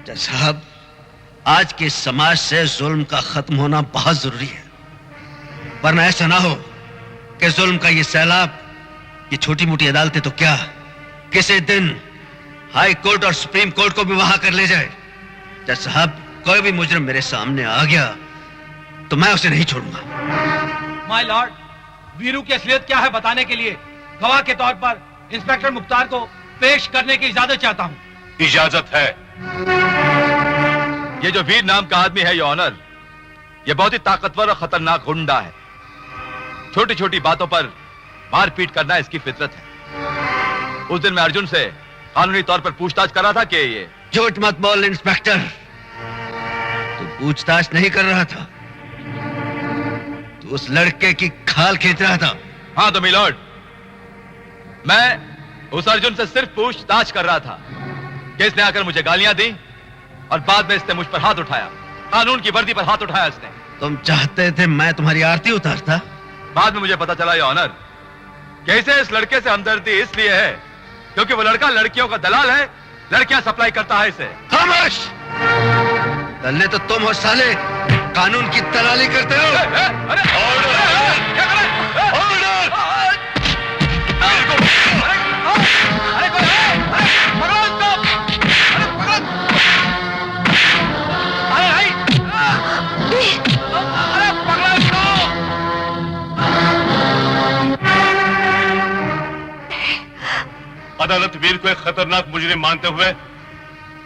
जज साहब, आज के समाज से जुल्म का खत्म होना बहुत जरूरी है, वरना ऐसा ना हो कि जुल्म का ये सैलाब, ये छोटी मोटी अदालतें तो क्या, किसी दिन हाई कोर्ट और सुप्रीम कोर्ट को भी वहां कर ले जाए। जज साहब, कोई भी मुजरिम मेरे सामने आ गया तो मैं उसे नहीं छोड़ूंगा। माय लॉर्ड, वीरू की असलियत क्या है बताने के लिए गवाह के तौर पर इंस्पेक्टर मुख्तार को पेश करने की इजाजत चाहता हूं। इजाजत है। ये जो वीर नाम का आदमी है, योर ऑनर, ये बहुत ही ताकतवर और खतरनाक गुंडा है। छोटी छोटी बातों पर मारपीट करना इसकी फितरत है। उस दिन मैं अर्जुन से कानूनी तौर पर पूछताछ कर रहा था कि ये... झूठ मत बोल इंस्पेक्टर, तू पूछताछ नहीं कर रहा था, तू उस लड़के की खाल खींच रहा था। हाँ तो मिलॉर्ड, मैं उस अर्जुन से सिर्फ पूछताछ कर रहा था कि इसने आकर मुझे गालियां दी और बाद में इसने मुझ पर हाथ उठाया, कानून की वर्दी पर हाथ उठाया इसने। तुम चाहते थे मैं तुम्हारी आरती उतारता? बाद में मुझे पता चला योर ऑनर कि इसे इस लड़के से हमदर्दी इसलिए है क्योंकि वो लड़का लड़कियों का दलाल है, लड़कियां सप्लाई करता है इसे। खामोश! दल्ले तो तुम हो साले, कानून की दलाली करते हो। अरे अदालत वीर को एक खतरनाक मुजरिम मानते हुए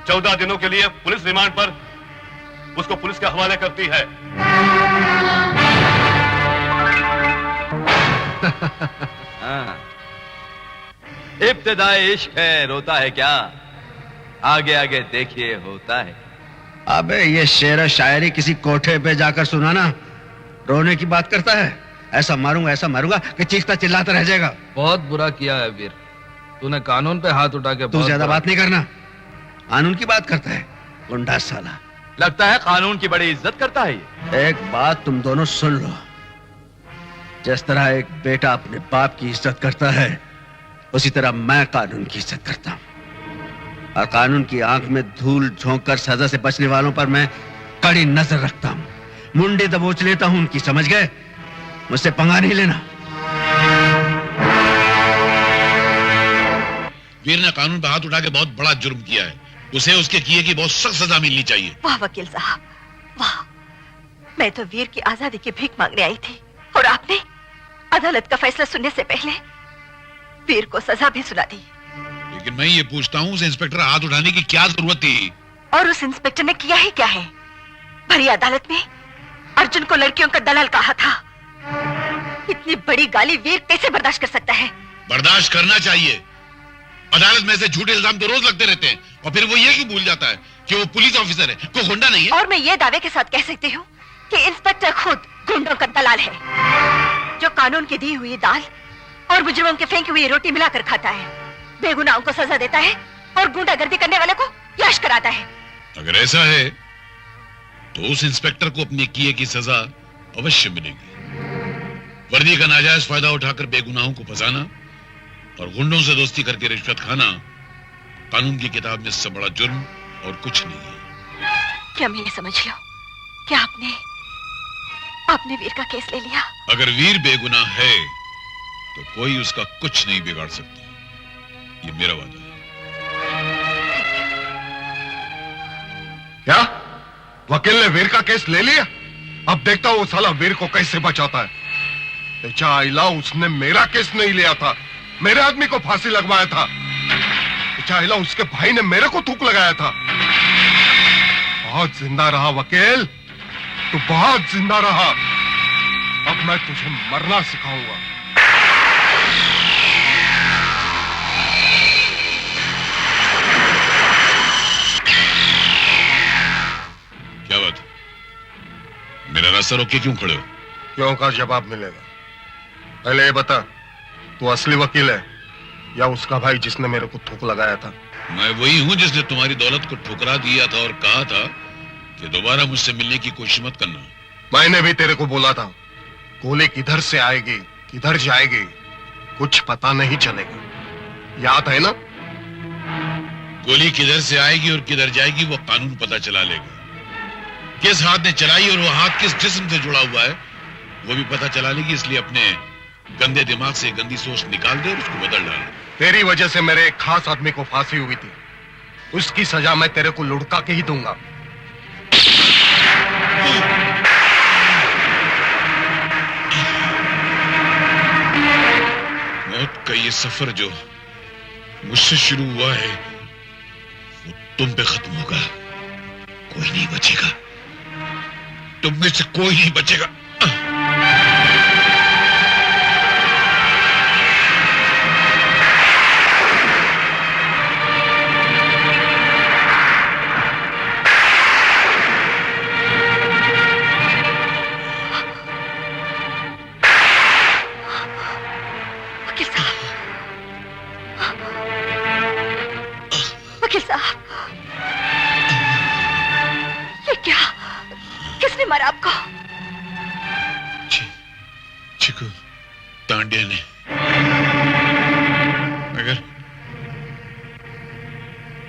14 दिनों के लिए पुलिस रिमांड पर उसको पुलिस के हवाले करती है। इब्तिदाए इश्क है, रोता है क्या, आगे आगे देखिए होता है। अबे ये शेर शायरी किसी कोठे पे जाकर सुनाना रोने की बात करता है। ऐसा मारूंगा कि चीखता चिल्लाता रह जाएगा। बहुत बुरा किया है वीर, तूने कानून पे हाथ उठा के। तू ज्यादा बात नहीं करना, कानून की बात करता है गुंडा साला। लगता है कानून की बड़ी इज्जत करता है ये। एक बात तुम दोनों सुन लो, जिस तरह एक बेटा अपने बाप की इज्जत करता है, उसी तरह मैं कानून की इज्जत करता हूं और कानून की आंख में धूल झोंक कर सजा से बचने वालों पर मैं कड़ी नजर रखता हूं, मुंडी दबोच लेता हूं उनकी, समझ गए? मुझसे पंगा नहीं लेना। वीर ने कानून पर हाथ उठा के बहुत बड़ा जुर्म किया है, उसे उसके किए की बहुत सख्त सजा मिलनी चाहिए। वाह वकील साहब, वाह। मैं तो वीर की आजादी की भीख मांगने आई थी और आपने अदालत का फैसला सुनने से पहले वीर को सजा भी सुना दी। लेकिन मैं ये पूछता हूँ, उस इंस्पेक्टर हाथ उठाने की क्या जरूरत थी? और उस इंस्पेक्टर ने किया ही क्या है? भरी अदालत में अर्जुन को लड़कियों का दलाल कहा था। इतनी बड़ी गाली वीर कैसे बर्दाश्त कर सकता है? बर्दाश्त करना चाहिए। अदालत में से झूठे इल्जाम तो रोज लगते रहते हैं और फिर वो ये क्यों भूल जाता है कि वो पुलिस ऑफिसर है, कोई गुंडा नहीं है। और मैं ये दावे के साथ कह सकती हूँ कि इंस्पेक्टर खुद गुंडों का दलाल है, जो कानून की दी हुई दाल और मुजरिमों की फेंकी हुई रोटी मिलाकर खाता है, बेगुनाहों को सजा देता है और गुंडागर्दी करने वाले को याश कराता है। अगर ऐसा है तो उस इंस्पेक्टर को अपने किए की सजा अवश्य मिलेगी। वर्दी का नाजायज फायदा उठाकर बेगुनाहों को फंसाना और गुंडों से दोस्ती करके रिश्वत खाना कानून की किताब में इससे बड़ा जुर्म और कुछ नहीं है। क्या मैं ये समझ लो कि आपने वीर का केस ले लिया? अगर वीर बेगुनाह है तो कोई उसका कुछ नहीं बिगाड़ सकता, ये मेरा वादा है। क्या वकील ने वीर का केस ले लिया? अब देखता हूँ साला वीर को कैसे बचाता है। चाइला, उसने मेरा केस नहीं लिया था, मेरे आदमी को फांसी लगवाया था। चाइला, उसके भाई ने मेरे को थूक लगाया था। बहुत जिंदा रहा वकील, तू बहुत जिंदा रहा। अब मैं तुझे मरना सिखाऊंगा। क्या बात, मेरा रास्ता रोक के क्यों खड़े हो? क्यों का जवाब मिलेगा। पहले ये बता, तू असली वकील है या उसका भाई जिसने मेरे को थूक लगाया था? मैं वही हूं जिसने तुम्हारी दौलत को ठुकरा दिया था और कहा था कि दोबारा मुझसे मिलने की कोशिश मत करना। मैंने भी तेरे को बोला था, गोली किधर से आएगी किधर जाएगी कुछ पता नहीं चलेगा, याद है ना? गोली किधर से आएगी और किधर जाएगी वो कानून पता चला लेगा। किस हाथ ने चलाई और वो हाथ किस जिस्म से जुड़ा हुआ है वो भी पता चला लेगी। इसलिए अपने गंदे दिमाग से गंदी सोच निकाल दे और उसको बदल डाल। तेरी वजह से मेरे एक खास आदमी को फांसी हुई थी, उसकी सजा मैं तेरे को लुढ़का के ही दूंगा। मौत का ये सफर जो मुझसे शुरू हुआ है वो तुम पे खत्म होगा। कोई नहीं बचेगा, तुम में से कोई नहीं बचेगा। वकील साहब, ये क्या? किसने मारा आपको? चिकू तांडिया ने। मगर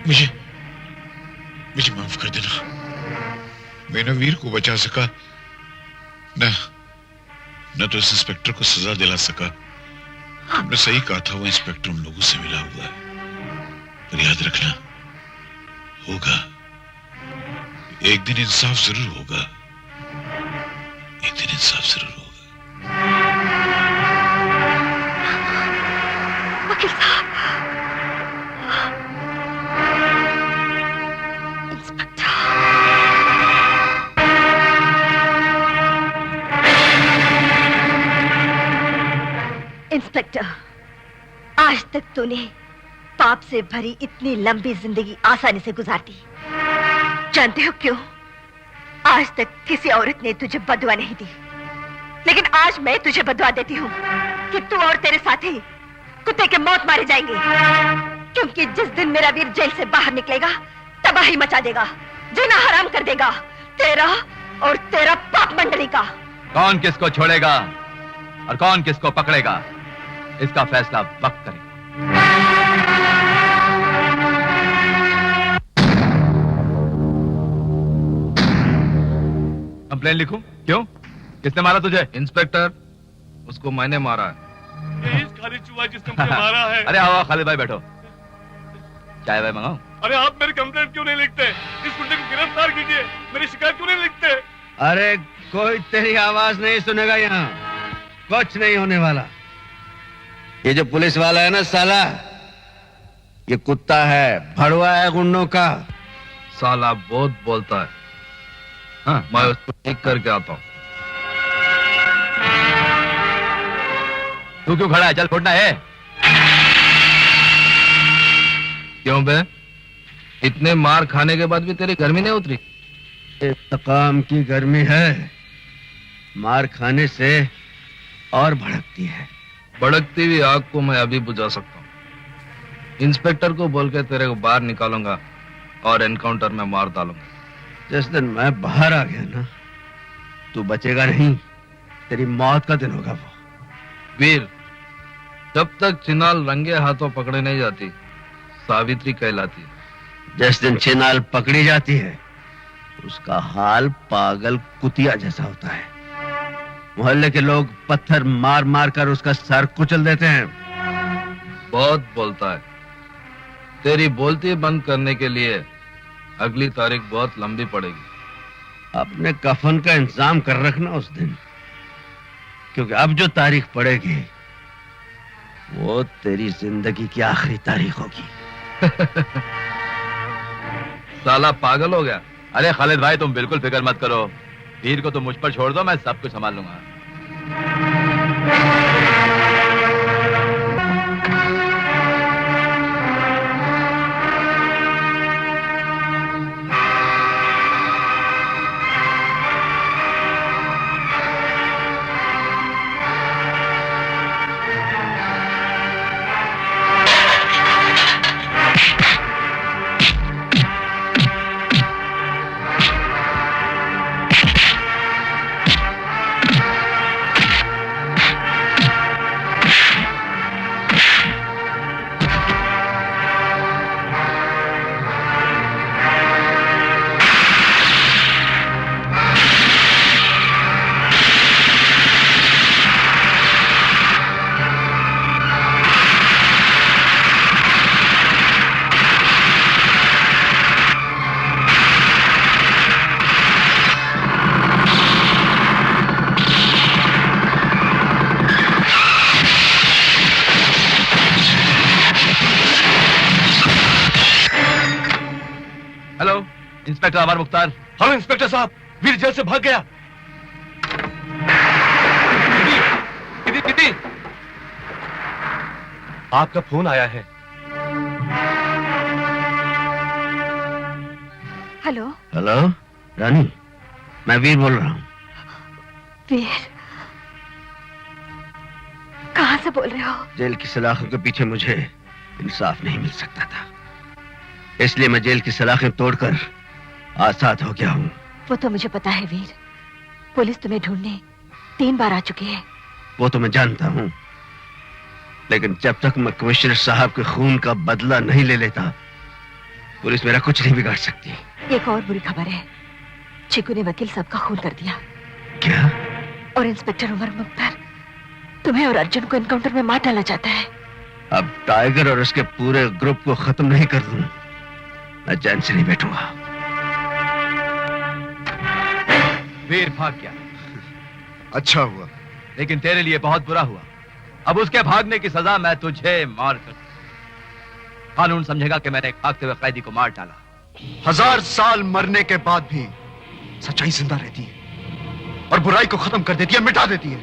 मुझे माफ कर देना। मैं न वीर को बचा सका न तो इस इंस्पेक्टर को सजा दिला सका। तुमने सही कहा था, वो इंस्पेक्टर उन लोगों से मिला हुआ है। पर याद रखना, होगा एक दिन इंसाफ जरूर होगा। एक दिन इंसाफ जरूर होगा। वकील साहब, इंस्पेक्टर, आज तक तूने पाप से भरी इतनी लंबी जिंदगी आसानी से गुजार दी। जानते हो क्यों? आज तक किसी औरत ने तुझे बदुआ नहीं दी, लेकिन आज मैं तुझे बदुआ देती हूँ कि तू और तेरे साथी कुत्ते के मौत मारे जाएंगे। क्योंकि जिस दिन मेरा वीर जेल से बाहर निकलेगा, तबाही मचा देगा, जीना हराम कर देगा, तेरा और तेरा पाप मंडली का। कौन किसको छोड़ेगा और कौन किसको पकड़ेगा, इसका फैसला वक्त करेगा। कंप्लेन लिखूं? क्यों? किसने मारा तुझे? इंस्पेक्टर, उसको मैंने मारा है। खालिद चुहा जिसने मुझे मारा है। अरे आओ खालिद भाई, बैठो, चाय भाई मंगाओ। अरे आप मेरी कंप्लेंट क्यों नहीं लिखते? इस गुंडे को गिरफ्तार कीजिए। मेरी शिकायत क्यों नहीं लिखते? अरे कोई तेरी आवाज नहीं सुनेगा यहाँ, कुछ नहीं होने वाला। ये जो पुलिस वाला है ना साला, ये कुत्ता है, भड़वा है गुंडों का। साला बहुत बोलता है। हाँ, मैं उसको ठीक करके आता हूँ। तू क्यों खड़ा है? चल फोड़ना है। क्यों बे? इतने मार खाने के बाद भी तेरी गर्मी नहीं उतरी? इंतकाम की गर्मी है, मार खाने से और भड़कती है। भड़कती हुई आग को मैं अभी बुझा सकता हूँ। इंस्पेक्टर को बोल के तेरे को बाहर निकालूंगा और एनकाउंटर में मार डालूंगा। जिस दिन मैं बाहर आ गया ना, तू बचेगा नहीं, तेरी मौत का दिन होगा वो। वीर, जब तक चिनाल रंगे हाथों पकड़े नहीं जाती, सावित्री कहलाती है। जिस दिन चिनाल पकड़ी जाती है, उसका हाल पागल कुतिया जैसा होता है। मोहल्ले के लोग पत्थर मार मार कर उसका सर कुचल देते हैं। बहुत बोलता है। तेरी बोलती बंद करने के लिए अगली तारीख बहुत लंबी पड़ेगी। अपने कफन का इंतजाम कर रखना उस दिन, क्योंकि अब जो तारीख पड़ेगी वो तेरी जिंदगी की आखिरी तारीख होगी। साला पागल हो गया। अरे खालिद भाई, तुम बिल्कुल फिक्र मत करो, वीर को तुम मुझ पर छोड़ दो, मैं सब कुछ संभाल लूंगा। हेलो, इंस्पेक्टर अमर मुख्तार। हेलो इंस्पेक्टर साहब, वीर जेल से भाग गया। किटी, आपका फोन आया है। हेलो। हेलो रानी, मैं वीर बोल रहा हूँ। वीर, कहाँ से बोल रहे हो? जेल की सलाखों के पीछे मुझे इंसाफ नहीं मिल सकता था, इसलिए मैं जेल की सलाखें तोड़कर आजाद हो गया हूँ। वो तो मुझे पता है वीर, पुलिस तुम्हें ढूंढने 3 बार आ चुकी है। वो तो मैं जानता हूँ, लेकिन जब तक मैं कमिश्नर साहब के खून का बदला नहीं ले लेता, पुलिस मेरा कुछ नहीं बिगाड़ सकती। एक और बुरी खबर है, चिकू ने वकील साहब का खून कर दिया। क्या? और इंस्पेक्टर उमर मुख्तार तुम्हें और अर्जुन को एनकाउंटर में मार डालना चाहता है। अब टाइगर और उसके पूरे ग्रुप को खत्म नहीं कर दूं, मैं चैन से नहीं बैठूंगा। वीर भाग गया। अच्छा हुआ, लेकिन तेरे लिए बहुत बुरा हुआ। अब उसके भागने की सजा मैं तुझे मार कर, कानून समझेगा कि मैंने एक भागते हुए कैदी को मार डाला। 1000 साल मरने के बाद भी सच्चाई जिंदा रहती है और बुराई को खत्म कर देती है, मिटा देती है।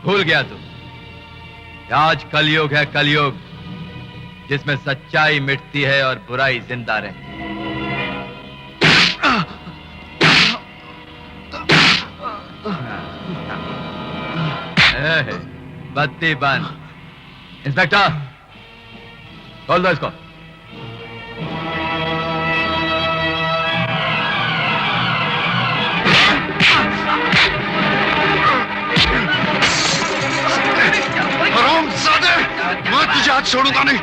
भूल गया तू, आज कलयुग है, कलयुग जिसमें सच्चाई मिटती है और बुराई जिंदा रहती है। बत्ती बंद। इंस्पेक्टर, खोल दो इसको। हरामजादे, मैं तुझे आज छोड़ूंगा नहीं।